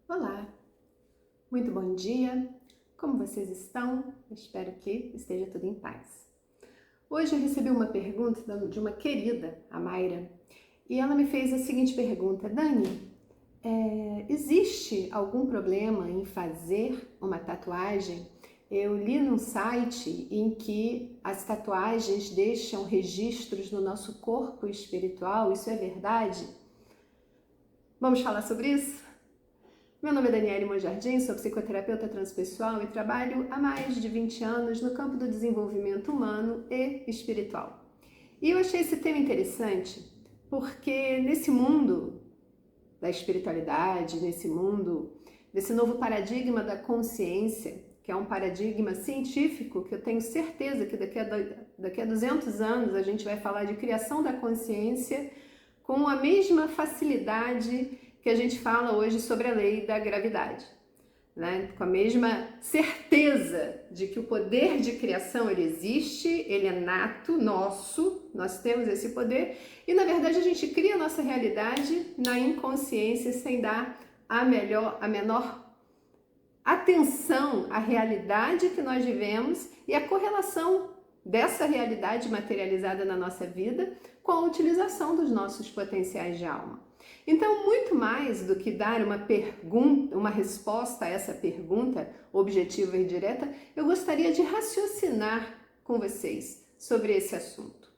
Olá, muito bom dia, como vocês estão? Eu espero que esteja tudo em paz. Hoje eu recebi uma pergunta de uma querida, a Mayra, e ela me fez a seguinte pergunta: Dani, existe algum problema em fazer uma tatuagem? Eu li num site em que as tatuagens deixam registros no nosso corpo espiritual, isso é verdade? Vamos falar sobre isso? Meu nome é Daniele Monjardim, sou psicoterapeuta transpessoal e trabalho há mais de 20 anos no campo do desenvolvimento humano e espiritual. E eu achei esse tema interessante porque nesse mundo da espiritualidade, nesse mundo, desse novo paradigma da consciência, que é um paradigma científico que eu tenho certeza que daqui a 200 anos a gente vai falar de criação da consciência com a mesma facilidade que a gente fala hoje sobre a lei da gravidade, né? Com a mesma certeza de que o poder de criação ele existe, ele é nato, nosso, nós temos esse poder e na verdade a gente cria a nossa realidade na inconsciência sem dar a menor atenção à realidade que nós vivemos e a correlação dessa realidade materializada na nossa vida com a utilização dos nossos potenciais de alma. Então, muito mais do que dar uma resposta a essa pergunta objetiva e direta, eu gostaria de raciocinar com vocês sobre esse assunto.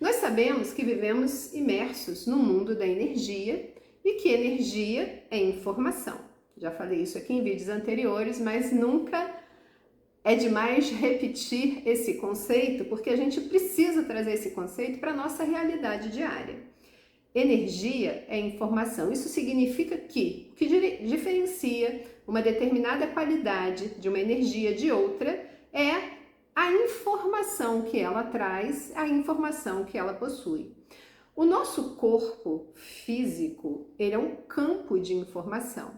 Nós sabemos que vivemos imersos no mundo da energia e que energia é informação. Já falei isso aqui em vídeos anteriores, mas nunca é demais repetir esse conceito, porque a gente precisa trazer esse conceito para a nossa realidade diária. Energia é informação. Isso significa que o que diferencia uma determinada qualidade de uma energia de outra é a informação que ela traz, a informação que ela possui. O nosso corpo físico, ele é um campo de informação.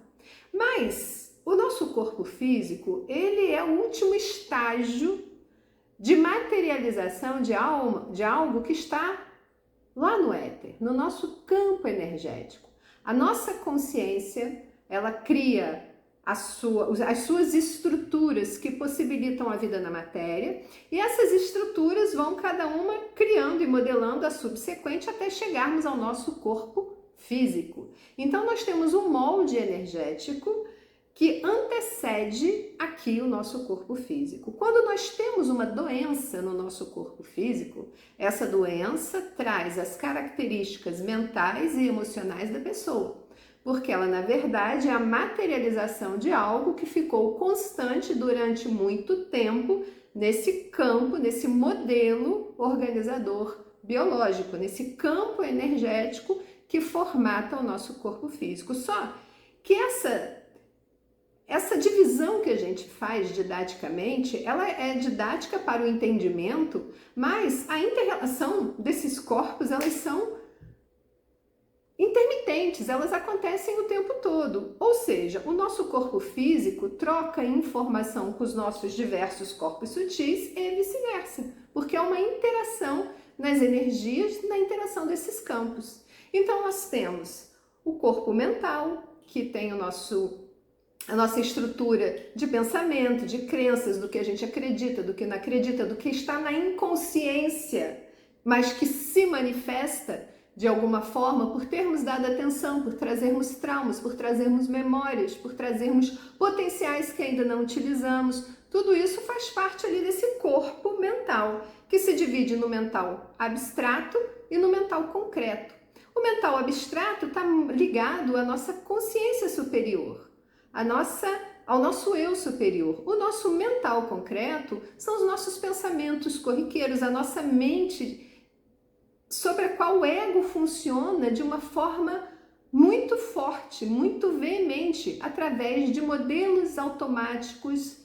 Mas o nosso corpo físico, ele é o último estágio de materialização de algo que está lá no éter, no nosso campo energético. A nossa consciência, ela cria as suas estruturas que possibilitam a vida na matéria e essas estruturas vão cada uma criando e modelando a subsequente até chegarmos ao nosso corpo físico. Então nós temos um molde energético que antecede aqui o nosso corpo físico. Quando nós temos uma doença no nosso corpo físico, essa doença traz as características mentais e emocionais da pessoa, porque ela, na verdade, é a materialização de algo que ficou constante durante muito tempo nesse campo, nesse modelo organizador biológico, nesse campo energético que formata o nosso corpo físico. Só que essa divisão que a gente faz didaticamente, ela é didática para o entendimento, mas a inter-relação desses corpos, elas são intermitentes, elas acontecem o tempo todo. Ou seja, o nosso corpo físico troca informação com os nossos diversos corpos sutis e vice-versa, porque é uma interação nas energias, na interação desses campos. Então nós temos o corpo mental, que tem a nossa estrutura de pensamento, de crenças, do que a gente acredita, do que não acredita, do que está na inconsciência, mas que se manifesta de alguma forma por termos dado atenção, por trazermos traumas, por trazermos memórias, por trazermos potenciais que ainda não utilizamos. Tudo isso faz parte ali desse corpo mental, que se divide no mental abstrato e no mental concreto. O mental abstrato está ligado à nossa consciência superior, ao nosso eu superior. O nosso mental concreto são os nossos pensamentos corriqueiros, a nossa mente sobre a qual o ego funciona de uma forma muito forte, muito veemente, através de modelos automáticos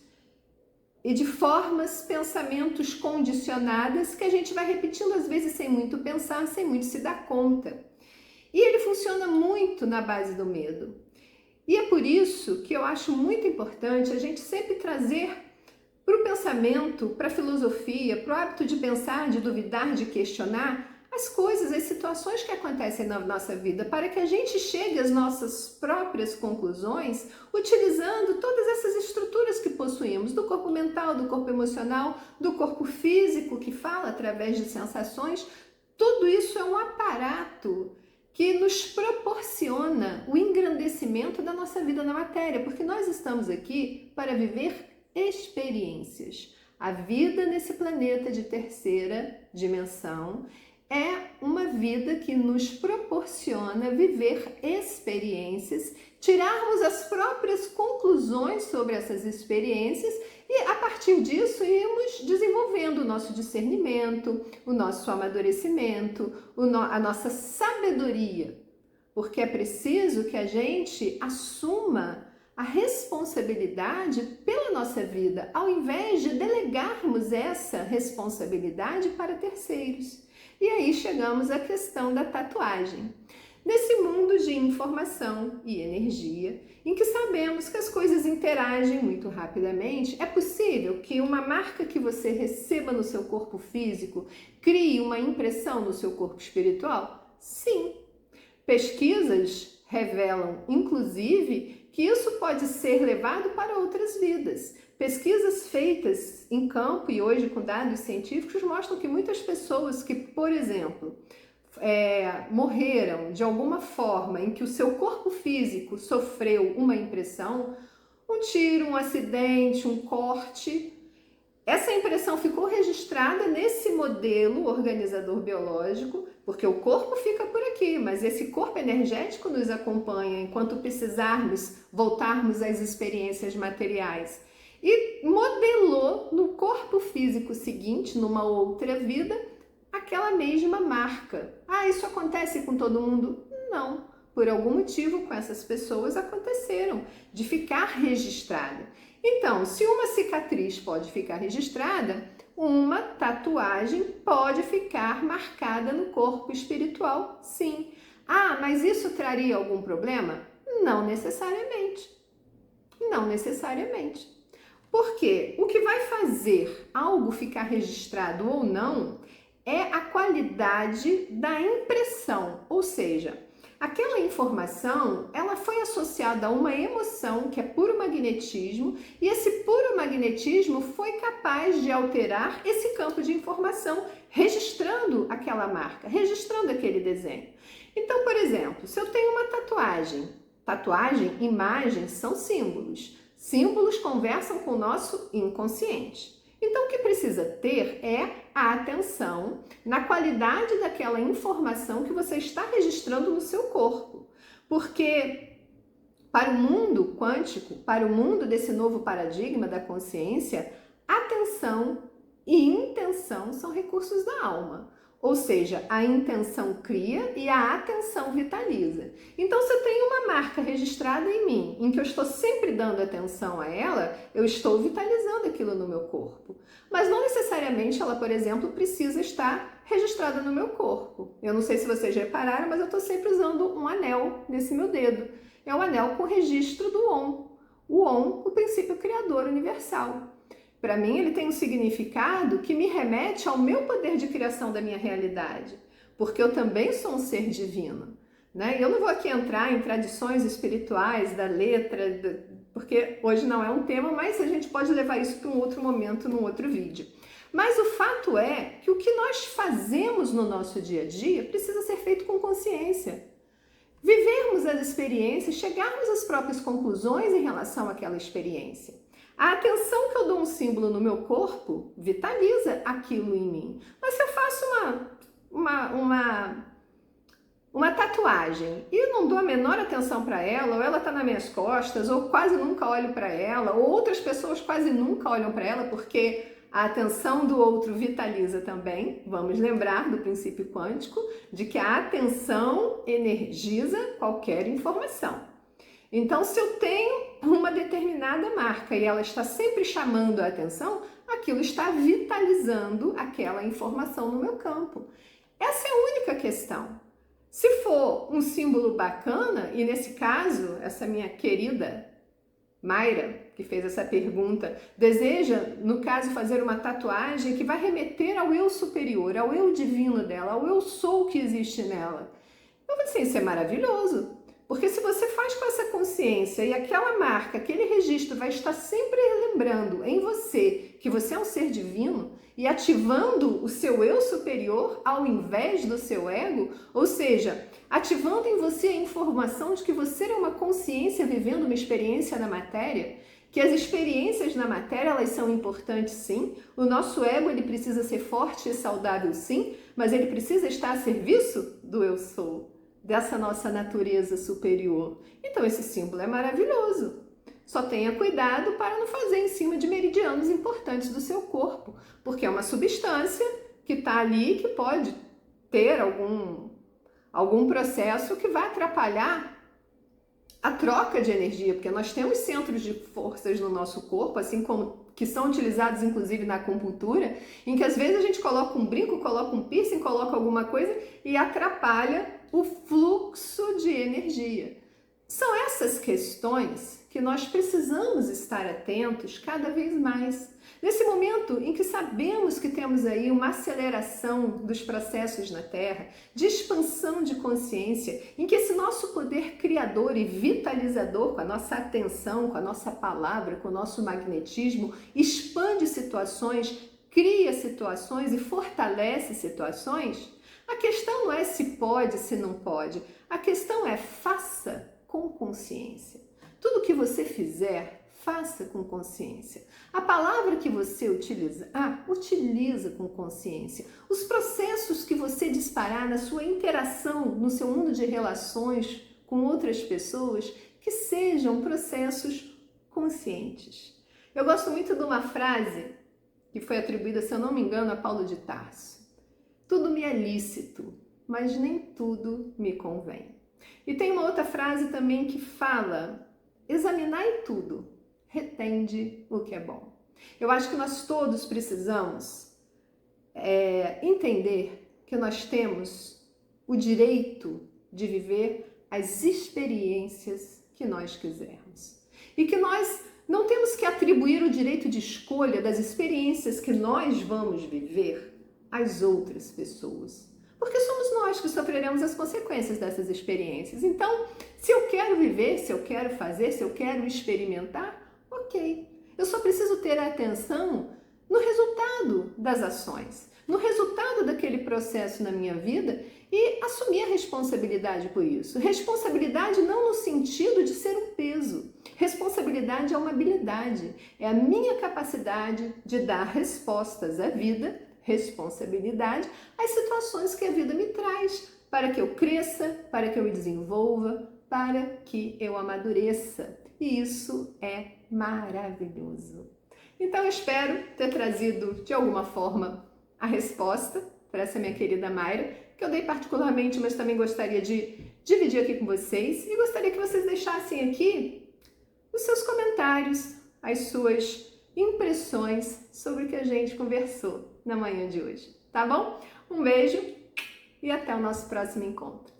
e de formas, pensamentos condicionadas que a gente vai repetindo às vezes sem muito pensar, sem muito se dar conta. E ele funciona muito na base do medo. E é por isso que eu acho muito importante a gente sempre trazer para o pensamento, para a filosofia, para o hábito de pensar, de duvidar, de questionar, as coisas, as situações que acontecem na nossa vida, para que a gente chegue às nossas próprias conclusões, utilizando todas essas estruturas que possuímos, do corpo mental, do corpo emocional, do corpo físico, que fala através de sensações. Tudo isso é um aparato que nos proporciona o engrandecimento da nossa vida na matéria, porque nós estamos aqui para viver experiências. A vida nesse planeta de terceira dimensão é uma vida que nos proporciona viver experiências, tirarmos as próprias conclusões sobre essas experiências e, a partir disso, irmos desenvolvendo o nosso discernimento, o nosso amadurecimento, a nossa sabedoria. Porque é preciso que a gente assuma a responsabilidade pela nossa vida, ao invés de delegarmos essa responsabilidade para terceiros. E aí chegamos à questão da tatuagem. Nesse mundo de informação e energia, em que sabemos que as coisas interagem muito rapidamente, é possível que uma marca que você receba no seu corpo físico crie uma impressão no seu corpo espiritual? Sim. Pesquisas revelam, inclusive, que isso pode ser levado para outras vidas. Pesquisas feitas em campo e hoje com dados científicos mostram que muitas pessoas que, por exemplo, morreram de alguma forma em que o seu corpo físico sofreu uma impressão, um tiro, um acidente, um corte, essa impressão ficou registrada nesse modelo organizador biológico, porque o corpo fica por aqui, mas esse corpo energético nos acompanha enquanto precisarmos voltarmos às experiências materiais. E modelou no corpo físico seguinte, numa outra vida, aquela mesma marca. Ah, isso acontece com todo mundo? Não. Por algum motivo, com essas pessoas aconteceram, de ficar registrada. Então, se uma cicatriz pode ficar registrada, uma tatuagem pode ficar marcada no corpo espiritual, sim. Ah, mas isso traria algum problema? Não necessariamente. Não necessariamente. Porque o que vai fazer algo ficar registrado ou não é a qualidade da impressão, ou seja, aquela informação, ela foi associada a uma emoção que é puro magnetismo, e esse puro magnetismo foi capaz de alterar esse campo de informação, registrando aquela marca, registrando aquele desenho. Então, por exemplo, se eu tenho uma tatuagem, imagens são símbolos. Símbolos conversam com o nosso inconsciente. Então, o que precisa ter é a atenção na qualidade daquela informação que você está registrando no seu corpo. Porque para o mundo quântico, para o mundo desse novo paradigma da consciência, atenção e intenção são recursos da alma. Ou seja, a intenção cria e a atenção vitaliza. Então, se eu tenho uma marca registrada em mim, em que eu estou sempre dando atenção a ela, eu estou vitalizando aquilo no meu corpo. Mas não necessariamente ela, por exemplo, precisa estar registrada no meu corpo. Eu não sei se vocês repararam, mas eu estou sempre usando um anel nesse meu dedo. É um anel com registro do OM. O OM, o princípio criador universal. Para mim, ele tem um significado que me remete ao meu poder de criação da minha realidade, porque eu também sou um ser divino, né? Eu não vou aqui entrar em tradições espirituais da letra, porque hoje não é um tema, mas a gente pode levar isso para um outro momento, num outro vídeo. Mas o fato é que o que nós fazemos no nosso dia a dia precisa ser feito com consciência. Vivermos as experiências, chegarmos às próprias conclusões em relação àquela experiência. A atenção que eu dou um símbolo no meu corpo vitaliza aquilo em mim. Mas se eu faço uma tatuagem e eu não dou a menor atenção para ela, ou ela está nas minhas costas, ou quase nunca olho para ela, ou outras pessoas quase nunca olham para ela, porque a atenção do outro vitaliza também. Vamos lembrar do princípio quântico, de que a atenção energiza qualquer informação. Então, se eu tenho uma determinada marca e ela está sempre chamando a atenção, aquilo está vitalizando aquela informação no meu campo. Essa é a única questão. Se for um símbolo bacana, e nesse caso, essa minha querida Mayra, que fez essa pergunta, deseja, no caso, fazer uma tatuagem que vai remeter ao eu superior, ao eu divino dela, ao eu sou que existe nela. Eu vou dizer, isso é maravilhoso, porque se você faz com essa consciência e aquela marca, aquele registro vai estar sempre lembrando em você que você é um ser divino e ativando o seu eu superior ao invés do seu ego, ou seja, ativando em você a informação de que você é uma consciência vivendo uma experiência na matéria, que as experiências na matéria elas são importantes sim, o nosso ego ele precisa ser forte e saudável sim, mas ele precisa estar a serviço do eu sou, dessa nossa natureza superior. Então esse símbolo é maravilhoso. Só tenha cuidado para não fazer em cima de meridianos importantes do seu corpo, porque é uma substância que está ali que pode ter algum processo que vai atrapalhar a troca de energia, porque nós temos centros de forças no nosso corpo, assim como que são utilizados inclusive na acupuntura, em que às vezes a gente coloca um brinco, coloca um piercing, coloca alguma coisa e atrapalha o fluxo de energia. São essas questões que nós precisamos estar atentos cada vez mais. Nesse momento em que sabemos que temos aí uma aceleração dos processos na Terra, de expansão de consciência, em que esse nosso poder criador e vitalizador, com a nossa atenção, com a nossa palavra, com o nosso magnetismo, expande situações, cria situações e fortalece situações, a questão não é se pode, se não pode. A questão é faça com consciência. Tudo que você fizer, faça com consciência. A palavra que você utiliza, utiliza com consciência. Os processos que você disparar na sua interação, no seu mundo de relações com outras pessoas, que sejam processos conscientes. Eu gosto muito de uma frase que foi atribuída, se eu não me engano, a Paulo de Tarso. Tudo me é lícito, mas nem tudo me convém. E tem uma outra frase também que fala: examinai tudo, retende o que é bom. Eu acho que nós todos precisamos entender que nós temos o direito de viver as experiências que nós quisermos. E que nós não temos que atribuir o direito de escolha das experiências que nós vamos viver às outras pessoas. Porque somos nós que sofreremos as consequências dessas experiências. Então, se eu quero viver, se eu quero fazer, se eu quero experimentar, ok. Eu só preciso ter atenção no resultado das ações, no resultado daquele processo na minha vida e assumir a responsabilidade por isso. Responsabilidade não no sentido de ser um peso. Responsabilidade é uma habilidade, é a minha capacidade de dar respostas à vida, responsabilidade às situações que a vida me traz, para que eu cresça, para que eu me desenvolva, para que eu amadureça. E isso é maravilhoso. Então eu espero ter trazido de alguma forma a resposta para essa minha querida Mayra, que eu dei particularmente, mas também gostaria de dividir aqui com vocês e gostaria que vocês deixassem aqui os seus comentários, as suas impressões sobre o que a gente conversou na manhã de hoje, tá bom? Um beijo e até o nosso próximo encontro.